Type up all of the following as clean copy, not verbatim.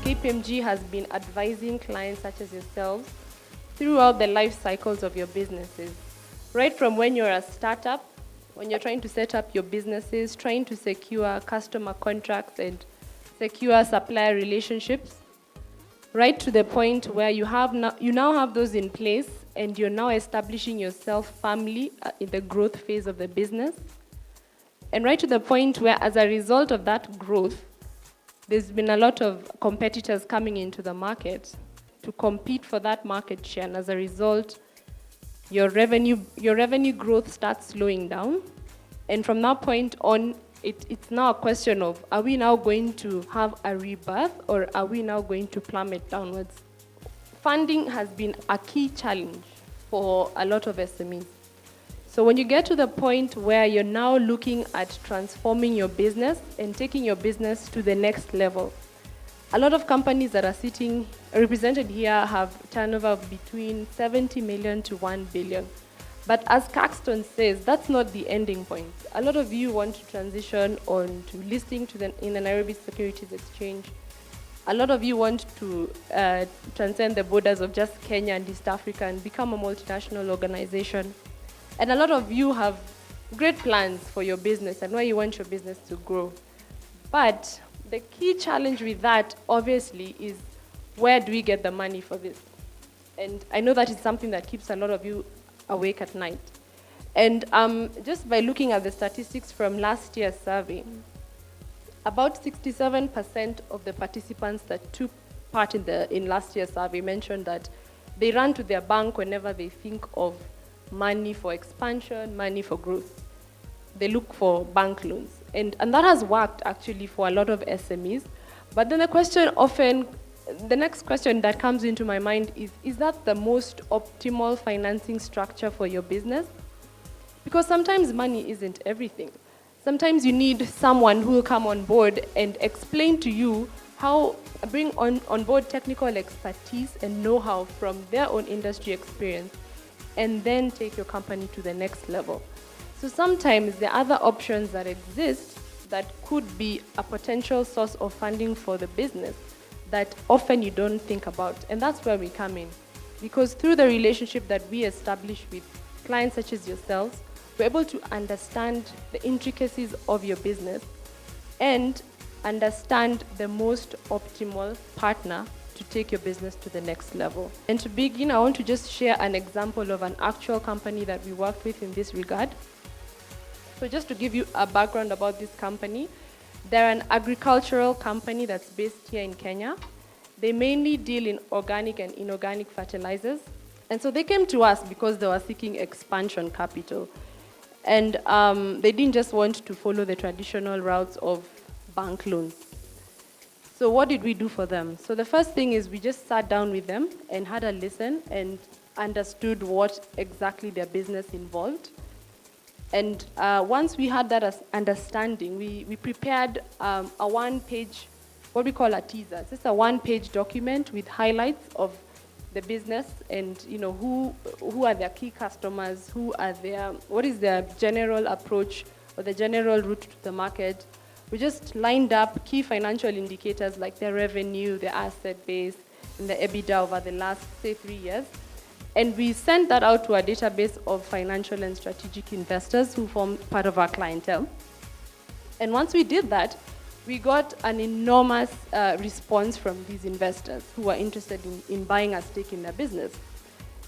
KPMG has been advising clients such as yourselves throughout the life cycles of your businesses. Right from when you're a startup, when you're trying to set up your businesses, trying to secure customer contracts and secure supplier relationships, right to the point where you now have those in place and you're now establishing yourself firmly in the growth phase of the business. And right to the point where, as a result of that growth, there's been a lot of competitors coming into the market to compete for that market share. And as a result, your revenue growth starts slowing down. And from that point on, it's now a question of, are we now going to have a rebirth or are we now going to plummet downwards? Funding has been a key challenge for a lot of SMEs. So when you get to the point where you're now looking at transforming your business and taking your business to the next level, a lot of companies that are sitting represented here have turnover of between 70 million to 1 billion. But as Caxton says, that's not the ending point. A lot of you want to transition on to listing in the Nairobi Securities Exchange. A lot of you want to transcend the borders of just Kenya and East Africa and become a multinational organization. And a lot of you have great plans for your business and where you want your business to grow. But the key challenge with that, obviously, is where do we get the money for this? And I know that is something that keeps a lot of you awake at night. And just by looking at the statistics from last year's survey, about 67% of the participants that took part in last year's survey mentioned that they run to their bank whenever they think of money for expansion, money for growth. They look for bank loans. And that has worked actually for a lot of SMEs. But then the next question that comes into my mind is that the most optimal financing structure for your business? Because sometimes money isn't everything. Sometimes you need someone who will come on board and explain to you how, bring on board technical expertise and know-how from their own industry experience, and then take your company to the next level. So sometimes the other options that exist that could be a potential source of funding for the business that often you don't think about. And that's where we come in. Because through the relationship that we establish with clients such as yourselves, we're able to understand the intricacies of your business and understand the most optimal partner to take your business to the next level. And to begin, I want to just share an example of an actual company that we worked with in this regard. So just to give you a background about this company, they're an agricultural company that's based here in Kenya. They mainly deal in organic and inorganic fertilizers. And so they came to us because they were seeking expansion capital. And they didn't just want to follow the traditional routes of bank loans. So what did we do for them? So the first thing is we just sat down with them and had a listen and understood what exactly their business involved. And once we had that understanding, we prepared a one-page, what we call a teaser. It's just a one-page document with highlights of the business and who are their key customers, what is their general approach or the general route to the market. We just lined up key financial indicators like their revenue, their asset base, and the EBITDA over the last, say, 3 years. And we sent that out to a database of financial and strategic investors who form part of our clientele. And once we did that, we got an enormous response from these investors who were interested in buying a stake in their business.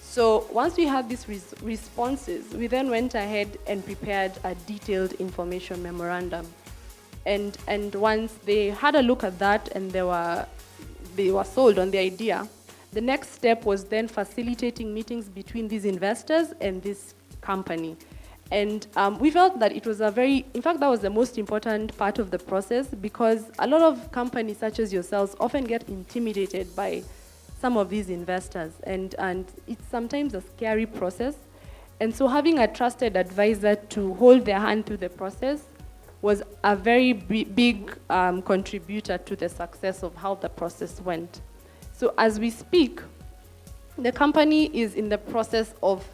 So once we had these responses, we then went ahead and prepared a detailed information memorandum. And once they had a look at that and they were sold on the idea, the next step was then facilitating meetings between these investors and this company. And we felt that it was in fact, that was the most important part of the process because a lot of companies such as yourselves often get intimidated by some of these investors. And it's sometimes a scary process. And so having a trusted advisor to hold their hand through the process was a very big contributor to the success of how the process went. So as we speak, the company is in the process of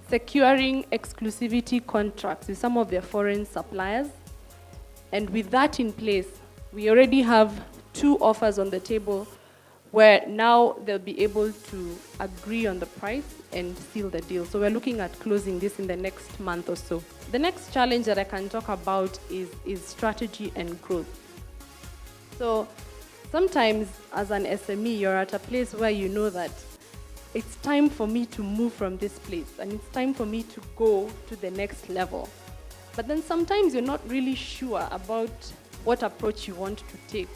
securing exclusivity contracts with some of their foreign suppliers. And with that in place, we already have two offers on the table where now they'll be able to agree on the price and seal the deal. So we're looking at closing this in the next month or so. The next challenge that I can talk about is strategy and growth. So sometimes as an SME, you're at a place where you know that it's time for me to move from this place and it's time for me to go to the next level. But then sometimes you're not really sure about what approach you want to take,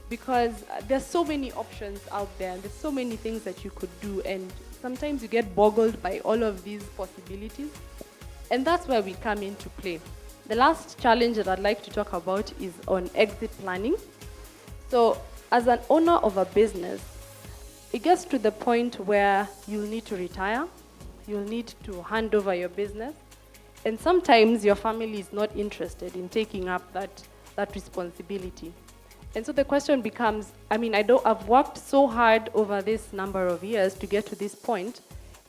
because there's so many options out there and there's so many things that you could do, and sometimes you get boggled by all of these possibilities, and that's where we come into play. The last challenge that I'd like to talk about is on exit planning. So as an owner of a business, it gets to the point where you'll need to retire, you'll need to hand over your business, and sometimes your family is not interested in taking up that responsibility. And so the question becomes, I've worked so hard over this number of years to get to this point,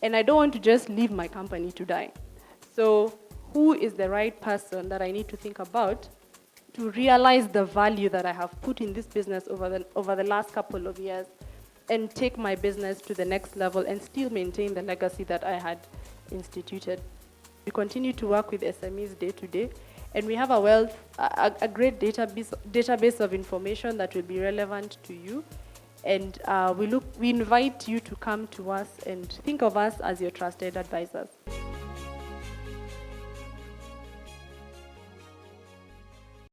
and I don't want to just leave my company to die. So who is the right person that I need to think about to realize the value that I have put in this business over the last couple of years and take my business to the next level and still maintain the legacy that I had instituted? We continue to work with SMEs day to day, and we have a great database of information that will be relevant to you. And we invite you to come to us and think of us as your trusted advisors.